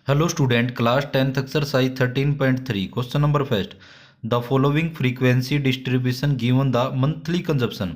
Hello student, class 10th exercise 13.3 question number first. The following frequency distribution given the monthly consumption.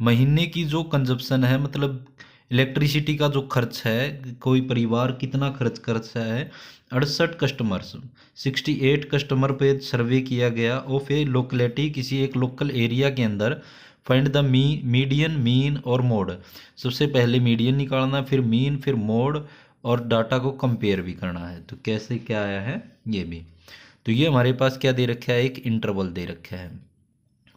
महीने की जो consumption है, मतलब electricity का जो खर्च है, कोई परिवार कितना खर्च करता है। 68 कस्टमर्स, 68 कस्टमर पे सर्वे किया गया ऑफ ए लोकेलिटी, किसी एक लोकल एरिया के अंदर। फाइंड द मीडियन, मीन और मोड। सबसे पहले मीडियन निकालना, फिर मीन, फिर मोड, और डाटा को कंपेयर भी करना है। तो कैसे क्या आया है ये भी। तो ये हमारे पास क्या दे रखा है, एक इंटरवल दे रखा है।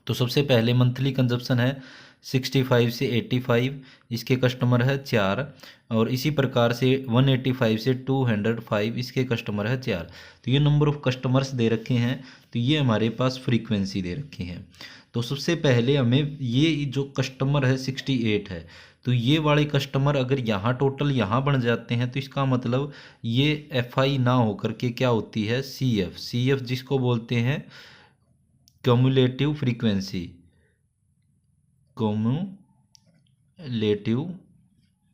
तो सबसे पहले मंथली कंजप्शन है 65 से 85, इसके कस्टमर है 4। और इसी प्रकार से 185 से 205, इसके कस्टमर है 4। तो ये नंबर ऑफ कस्टमर्स दे रखे हैं। तो ये हमारे पास फ्रीक्वेंसी दे रखी है। तो सबसे पहले हमें ये जो कस्टमर है 68 है, तो ये वाले कस्टमर अगर यहाँ टोटल यहाँ बन जाते हैं तो इसका मतलब ये एफ आई ना होकर के क्या होती है, सी एफ। सी एफ जिसको बोलते हैं क्यूमुलेटिव फ्रीक्वेंसी, क्यूमुलेटिव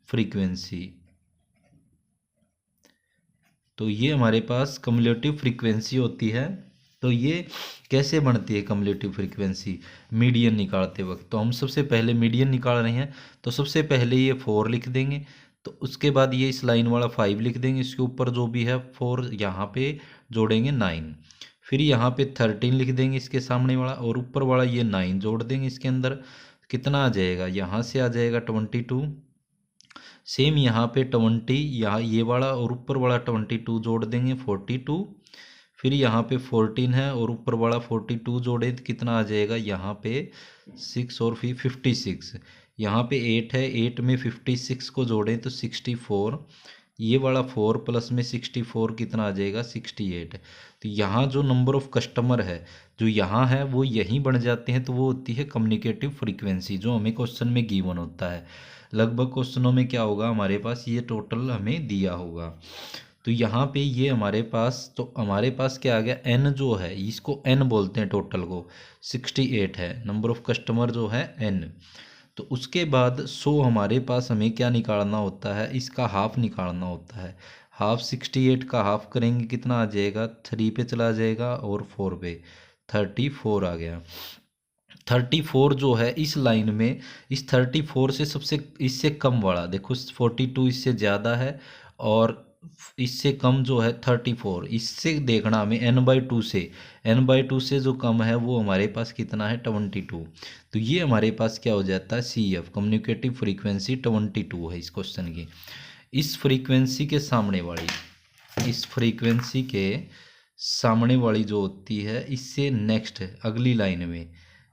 फ्रीक्वेंसी। तो ये हमारे पास कम्युलेटिव फ्रीक्वेंसी होती है। तो ये कैसे बनती है कम्युलेटिव फ्रीक्वेंसी, मीडियन निकालते वक्त। तो हम सबसे पहले मीडियन निकाल रहे हैं, तो सबसे पहले ये 4 लिख देंगे। तो उसके बाद ये इस लाइन वाला 5 लिख देंगे, इसके ऊपर जो भी है 4 यहाँ पे जोड़ेंगे 9। फिर यहाँ पे 13 लिख देंगे इसके सामने वाला, और ऊपर वाला ये 9 जोड़ देंगे इसके अंदर। कितना आ जाएगा, यहाँ से आ जाएगा 22। सेम यहाँ पे 20, यहाँ ये वाला और ऊपर वाला 22 जोड़ देंगे 42। फिर यहाँ पे 14 है और ऊपर वाला 42 जोड़े तो कितना आ जाएगा, यहाँ पे 6 और फिर 56। यहाँ पे 8 है, 8 में 56 को जोड़ें तो 64। ये वाला 4 प्लस में 64 कितना आ जाएगा, 68। तो यहाँ जो नंबर ऑफ कस्टमर है जो यहाँ है वो यहीं बन जाते हैं, तो वो होती है कम्युनिकेटिव फ्रीक्वेंसी, जो हमें क्वेश्चन में गिवन होता है। लगभग क्वेश्चनों में क्या होगा, हमारे पास ये टोटल हमें दिया होगा। तो यहाँ पे ये हमारे पास, तो हमारे पास क्या आ गया, एन जो है इसको एन बोलते हैं, टोटल को 68 है नंबर ऑफ कस्टमर जो है एन। तो उसके बाद 100 हमारे पास हमें क्या निकालना होता है, इसका हाफ निकालना होता है। हाफ 68 का हाफ करेंगे कितना आ जाएगा, 3 पे चला जाएगा और 4 पे 34 आ गया। 34 जो है इस लाइन में, इस 34 से सबसे इससे कम वाला देखो, 42 इससे ज़्यादा है, और इससे कम जो है 34। इससे देखना हमें n/2 से, n/2 से जो कम है वो हमारे पास कितना है, 22। तो ये हमारे पास क्या हो जाता है, सी एफ कम्युनिकेटिव फ्रीक्वेंसी 22 है इस क्वेश्चन की। इस फ्रीक्वेंसी के सामने वाली, इस फ्रीक्वेंसी के सामने वाली जो होती है, इससे नेक्स्ट अगली लाइन में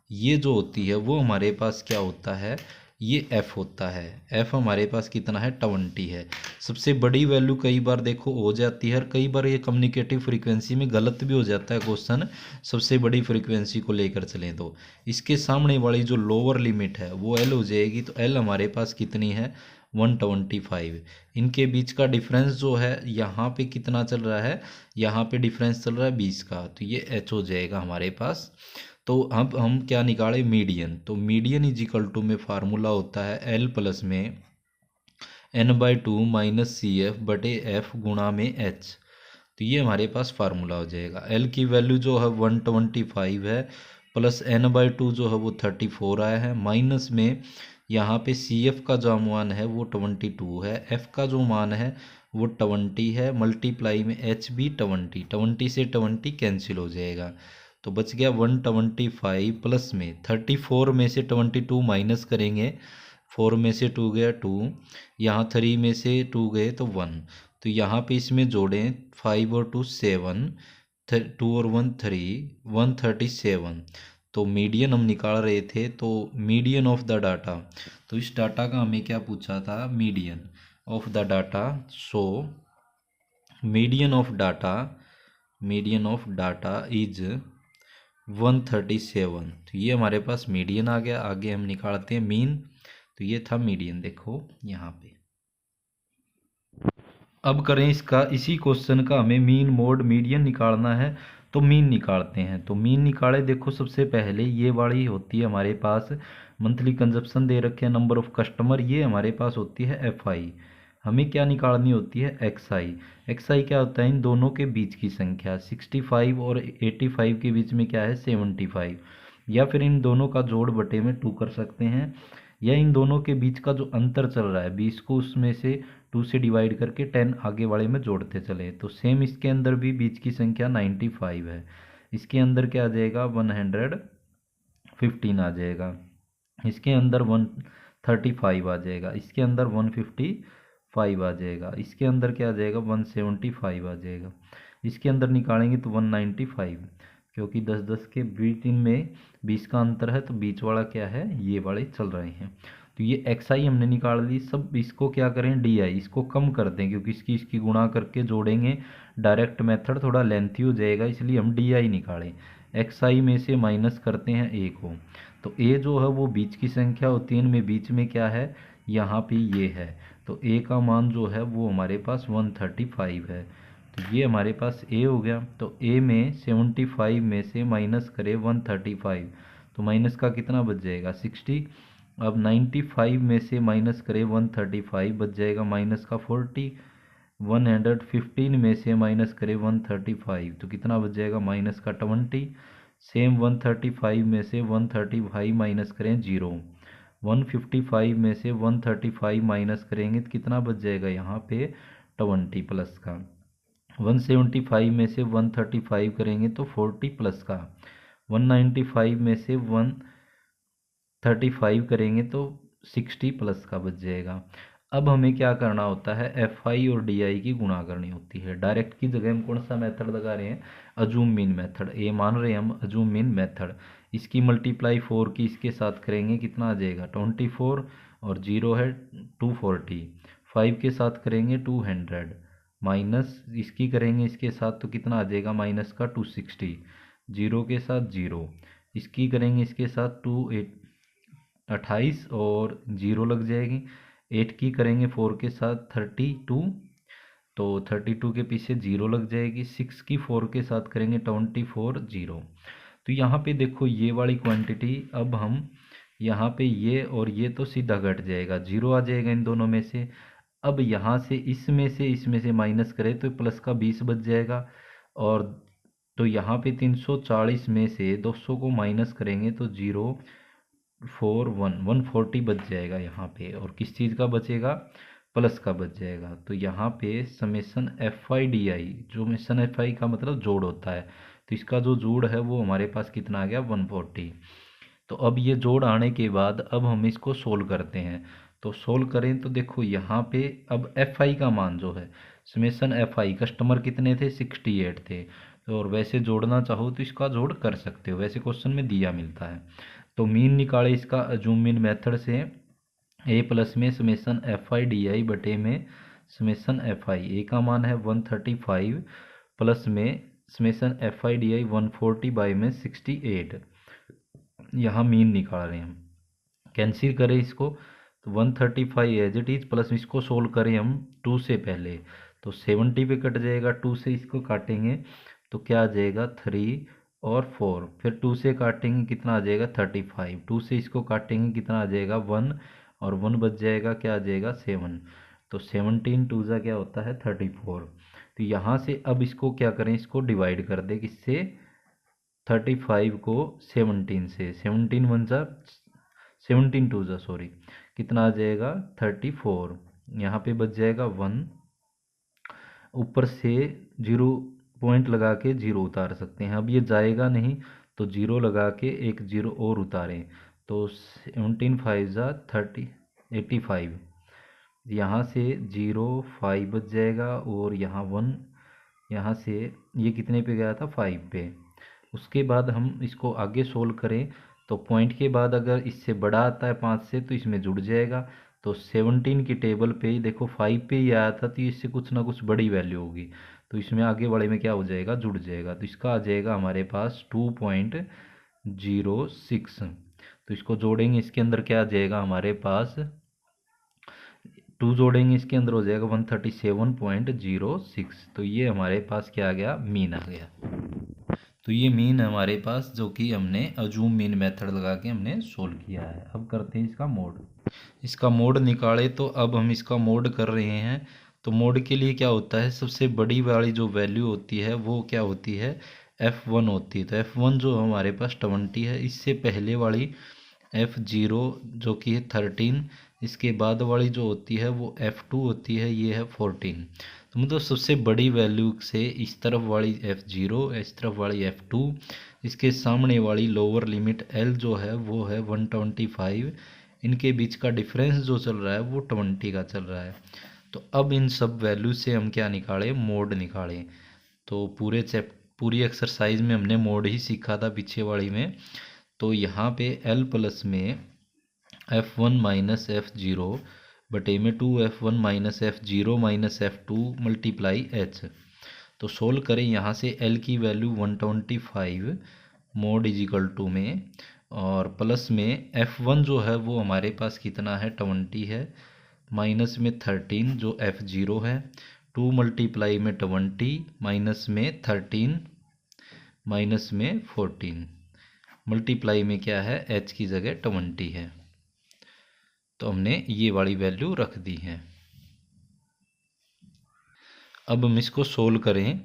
ये जो होती है वो हमारे पास क्या होता है, ये f होता है। f हमारे पास कितना है, 20 है। सबसे बड़ी वैल्यू कई बार देखो हो जाती है, और कई बार ये कम्युनिकेटिव फ्रीक्वेंसी में गलत भी हो जाता है क्वेश्चन, सबसे बड़ी फ्रीक्वेंसी को लेकर चलें तो इसके सामने वाली जो लोअर लिमिट है वो l हो जाएगी। तो l हमारे पास कितनी है, 125। इनके बीच का डिफरेंस जो है यहाँ पे कितना चल रहा है, यहाँ पे डिफरेंस चल रहा है 20 का, तो ये h हो जाएगा हमारे पास। तो अब हम क्या निकालें, मीडियन। तो मीडियन इज इक्वल टू में फार्मूला होता है एल प्लस में n/2 माइनस सी एफ बटे एफ गुणा में एच। तो ये हमारे पास फार्मूला हो जाएगा। एल की वैल्यू जो है 125 है, प्लस n/2 जो है वो 34 आया है, माइनस में यहाँ पे सी एफ का जो मान है वो 22 है, एफ का जो मान है वो 20 है, मल्टीप्लाई में एच भी 20। 20 से 20 कैंसिल हो जाएगा, तो बच गया 125 प्लस में 34 में से 22 माइनस करेंगे, 4 में से 2 गया 2, यहाँ 3 में से 2 गए तो 1। तो यहाँ पे इसमें जोड़ें 5 और 2 7, 2 और 1 3, 137। तो मीडियन हम निकाल रहे थे, तो मीडियन ऑफ द डाटा, तो इस डाटा का हमें क्या पूछा था, median of the data. So median of data, median of data is 137। तो ये हमारे पास मीडियन आ गया। आगे हम निकालते हैं मीन। तो ये था मीडियन, देखो यहाँ पे। अब करें इसका, इसी क्वेश्चन का हमें मीन मोड मीडियन निकालना है। तो मीन निकालते हैं, तो मीन निकाले। देखो सबसे पहले ये वाली होती है हमारे पास मंथली कंजप्शन दे रखे हैं, नंबर ऑफ कस्टमर, ये हमारे पास होती है एफ आई। हमें क्या निकालनी होती है, एक्स आई। एक्स आई क्या होता है, इन दोनों के बीच की संख्या। 65 और 85 के बीच में क्या है, 75। या फिर इन दोनों का जोड़ बटे में 2 कर सकते हैं, या इन दोनों के बीच का जो अंतर चल रहा है 20 को उसमें से 2 से डिवाइड करके 10 आगे वाले में जोड़ते चले। तो सेम इसके अंदर भी बीच की संख्या 95 है, इसके अंदर क्या आ जाएगा, 115 आ जाएगा, इसके अंदर 135 आ जाएगा, इसके अंदर 155 आ जाएगा, इसके अंदर क्या आ जाएगा, 175 आ जाएगा, इसके अंदर निकालेंगे तो 195, क्योंकि 10-10 के बीच इनमें 20 का अंतर है, तो बीच वाला क्या है, ये वाले चल रहे हैं। तो ये एक्स आई हमने निकाल ली। सब इसको क्या करें, डी आई, इसको कम कर दें, क्योंकि इसकी गुणा करके जोड़ेंगे, डायरेक्ट मेथड थोड़ा लेंथी हो जाएगा, इसलिए हम डी आई निकालें। एक्स आई में से माइनस करते हैं ए को, तो ए जो है वो बीच की संख्या होती है, इनमें बीच में क्या है, यहाँ पे ये है, तो ए का मान जो है वो हमारे पास 135 है। तो ये हमारे पास ए हो गया। तो ए में 75 में से माइनस करें 135, तो माइनस का कितना बच जाएगा, 60। अब 95 में से माइनस करें 135, बच जाएगा माइनस का 40। 115 में से माइनस करें 135, तो कितना बच जाएगा, माइनस का 20। सेम 135 में से 135 माइनस करें 0। 155 में से 135 माइनस करेंगे तो कितना बच जाएगा, यहाँ पे 20 प्लस का। 175 में से 135 करेंगे तो 40 प्लस का। 195 में से 135 करेंगे तो 60 प्लस का बच जाएगा। अब हमें क्या करना होता है, एफ आई और डी आई की गुणा करनी होती है। डायरेक्ट की जगह हम कौन सा मेथड लगा रहे हैं, अजूम मीन मेथड। ये मान रहे हैं हम अजूम मीन मेथड। इसकी मल्टीप्लाई 4 की इसके साथ करेंगे, कितना आ जाएगा 24, और 0 है 240। 5 के साथ करेंगे 200, माइनस इसकी करेंगे इसके साथ तो कितना आ जाएगा, माइनस का 260। 0 के साथ 0, इसकी करेंगे इसके साथ 28 और 0 लग जाएगी। 8 की करेंगे 4 के साथ 32, तो 32 के पीछे 0 लग जाएगी। 6 की 4 के साथ करेंगे 24, 0। तो यहाँ पे देखो ये वाली क्वांटिटी, अब हम यहाँ पे ये और ये तो सीधा घट जाएगा, 0 आ जाएगा इन दोनों में से। अब यहाँ से इसमें से माइनस करें तो प्लस का 20 बच जाएगा, और तो यहाँ पे 340 में से 200 को माइनस करेंगे तो 140 बच जाएगा यहाँ पे, और किस चीज़ का बचेगा, प्लस का बच जाएगा। तो यहाँ पे summation F I D I, जो समेसन एफ आई का मतलब जोड़ होता है, तो इसका जो जोड़ है वो हमारे पास कितना आ गया, 140। तो अब ये जोड़ आने के बाद अब हम इसको सोल्व करते हैं। तो सोल्व करें तो देखो यहाँ पे अब एफ आई का मान जो है, समेसन एफ आई, कस्टमर कितने थे, 68 थे। तो और वैसे जोड़ना चाहो तो इसका जोड़ कर सकते हो, वैसे क्वेश्चन में दिया मिलता है। तो मीन निकाले इसका अजूम मीन मेथड से, ए प्लस में summation F I D I बटे में समेसन एफ आई। ए का मान है 135 प्लस में summation F I D I 140 by में 68। यहाँ मीन निकाल रहे हैं हम, कैंसिल करें इसको तो 135 एज इट इज, प्लस इसको सोल्व करें हम 2 से पहले, तो 70 पे कट जाएगा। 2 से इसको काटेंगे तो क्या आ जाएगा, 3 और 4, फिर 2 से काटेंगे कितना आ जाएगा, 35। 2 से इसको काटेंगे कितना आ जाएगा, 1, और 1 बच जाएगा, क्या आ जाएगा, 7। तो 17 2 जा क्या होता है, 34। तो यहाँ से अब इसको क्या करें, इसको डिवाइड कर दे किससे, 35 को 17 से। 17 1 जा 17 2 जा सॉरी, कितना आ जाएगा, 34। यहाँ पे बच जाएगा 1, ऊपर से 0 पॉइंट लगा के 0 उतार सकते हैं। अब ये जाएगा नहीं तो 0 लगा के एक 0 और उतारें, तो 17 5 जा 30 85। यहाँ से 0 5 बच जाएगा, और यहाँ 1, यहाँ से ये कितने पे गया था, 5 पे। उसके बाद हम इसको आगे सोल्व करें तो पॉइंट के बाद अगर इससे बड़ा आता है 5 से तो इसमें जुड़ जाएगा। तो 17 की टेबल पे ही देखो 5 पे ही आया था, तो इससे कुछ ना कुछ बड़ी वैल्यू होगी, तो इसमें आगे वाले में क्या हो जाएगा, जुड़ जाएगा। तो इसका आ जाएगा हमारे पास 2.06। तो इसको जोड़ेंगे, इसके अंदर क्या आ जाएगा हमारे पास, 2 जोड़ेंगे इसके अंदर हो जाएगा 137.06। तो ये हमारे पास क्या आ गया, मीन आ गया। तो ये मीन हमारे पास जो कि हमने अजूम मीन मेथड लगा के हमने सोल्व किया है। अब करते हैं इसका मोड। इसका मोड निकाले तो अब हम इसका मोड कर रहे हैं। तो मोड के लिए क्या होता है, सबसे बड़ी वाली जो वैल्यू होती है वो क्या होती है, F1 होती है। तो F1 जो हमारे पास 20 है, इससे पहले वाली F0 जो कि है 13, इसके बाद वाली जो होती है वो F2 होती है, ये है 14। तो मतलब सबसे बड़ी वैल्यू से इस तरफ वाली F0, इस तरफ वाली F2, इसके सामने वाली लोअर लिमिट L जो है वो है 125। इनके बीच का डिफरेंस जो चल रहा है वो 20 का चल रहा है। तो अब इन सब वैल्यू से हम क्या निकालें, मोड निकालें। तो पूरी एक्सरसाइज में हमने मोड ही सीखा था पीछे वाली में। तो यहाँ पे L प्लस में F1 माइनस F0 बटे में 2F1 minus F0 minus F2 multiply H। तो सोल्व करें, यहाँ से L की value 125 mod is equal to में, और प्लस में F1 जो है वो हमारे पास कितना है, 20 है, माइनस में 13 जो F0 है, 2 मल्टीप्लाई में 20 माइनस में 13 माइनस में 14, मल्टीप्लाई में क्या है, H की जगह 20 है। तो हमने ये वाली वैल्यू रख दी है। अब हम इसको सोल्व करें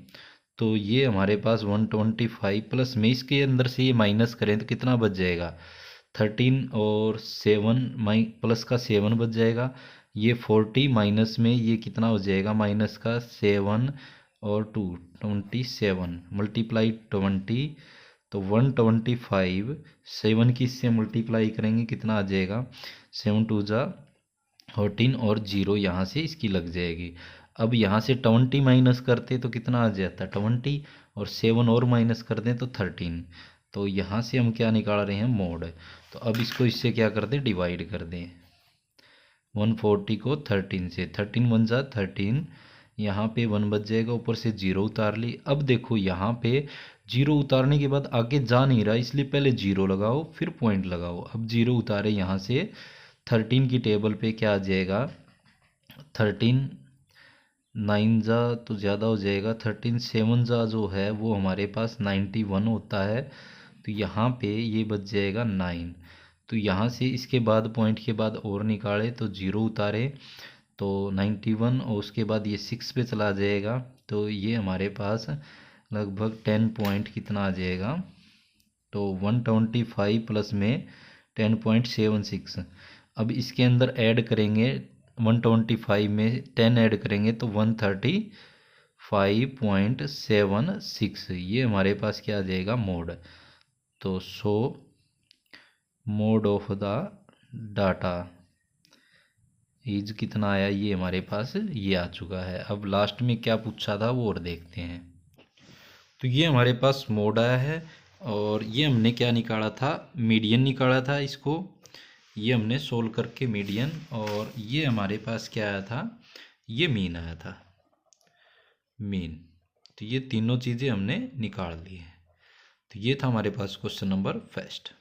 तो ये हमारे पास 125 प्लस में इसके अंदर से ये माइनस करें तो कितना बच जाएगा, 13 और 7 प्लस का 7 बच जाएगा। ये 40 माइनस में ये कितना हो जाएगा, माइनस का 7 और 2 27 मल्टीप्लाई 20। तो 125 7 की इससे मल्टीप्लाई करेंगे कितना आ जाएगा, 7 2 जा 14 और 0 यहाँ से इसकी लग जाएगी। अब यहाँ से 20 माइनस करते तो कितना आ जाता, 20, और 7 और माइनस कर दें तो 13। तो यहाँ से हम क्या निकाल रहे हैं, मोड। तो अब इसको इससे क्या कर दें, डिवाइड कर दें। 140 को 13 से, 13 1 जा 13, यहाँ पे 1 बच जाएगा, ऊपर से 0 उतार ली। अब देखो यहाँ पे 0 उतारने के बाद आगे जा नहीं रहा, इसलिए पहले 0 लगाओ फिर पॉइंट लगाओ। अब 0 उतारे यहाँ से, 13 की टेबल पे क्या आ जाएगा, 13 9 जा तो ज़्यादा हो जाएगा, 13 7 जा जो है वो हमारे पास 91 होता है। तो यहाँ पे ये बच जाएगा 9। तो यहाँ से इसके बाद पॉइंट के बाद और निकाले तो 0 उतारे तो 91, और उसके बाद ये 6 पे चला जाएगा। तो ये हमारे पास लगभग 10 पॉइंट कितना आ जाएगा, तो 125 प्लस में 10.76। अब इसके अंदर ऐड करेंगे, 125 में 10 ऐड करेंगे तो 135.76। ये हमारे पास क्या आ जाएगा, मोड। तो show mode of the data is कितना आया, ये हमारे पास ये आ चुका है। अब लास्ट में क्या पूछा था वो और देखते हैं। तो ये हमारे पास मोड आया है, और ये हमने क्या निकाला था, मीडियन निकाला था इसको। ये हमने सोल्व करके मीडियन, और ये हमारे पास क्या आया था, ये मीन आया था, मीन। तो ये तीनों चीज़ें हमने निकाल ली है। तो ये था हमारे पास क्वेश्चन नंबर फर्स्ट।